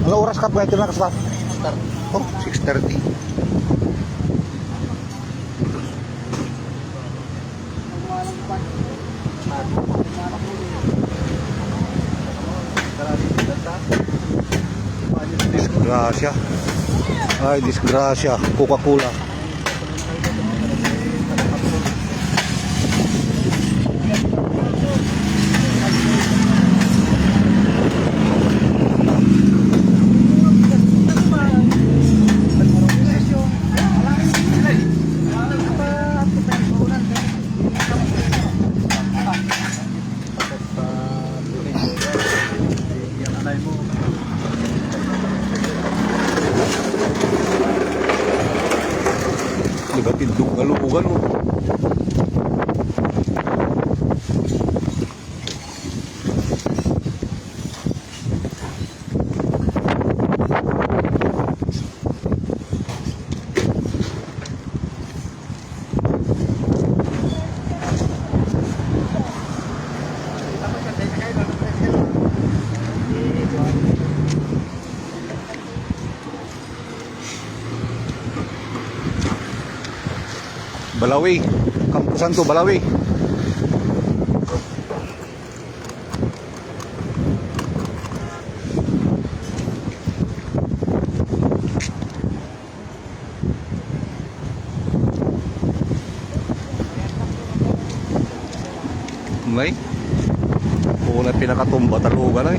Ano oras ka po ito na kasama? Oh, 6:30. Disgrasya. Ay, disgrasya. Coca-Cola. Nagatindog nga lugan mo. Balawi, kampusan to Balawi. May una pinakatumba taluga na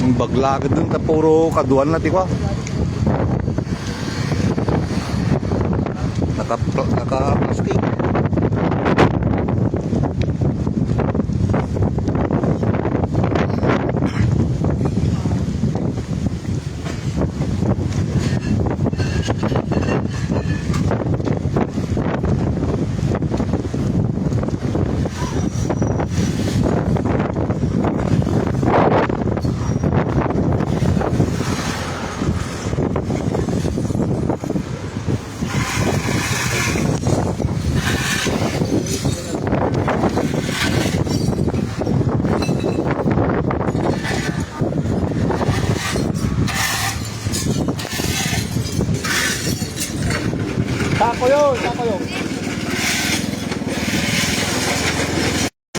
yung baglagad dun ta puro kaduan na tikwa. Naka-plastic. Sako yun, sako yun.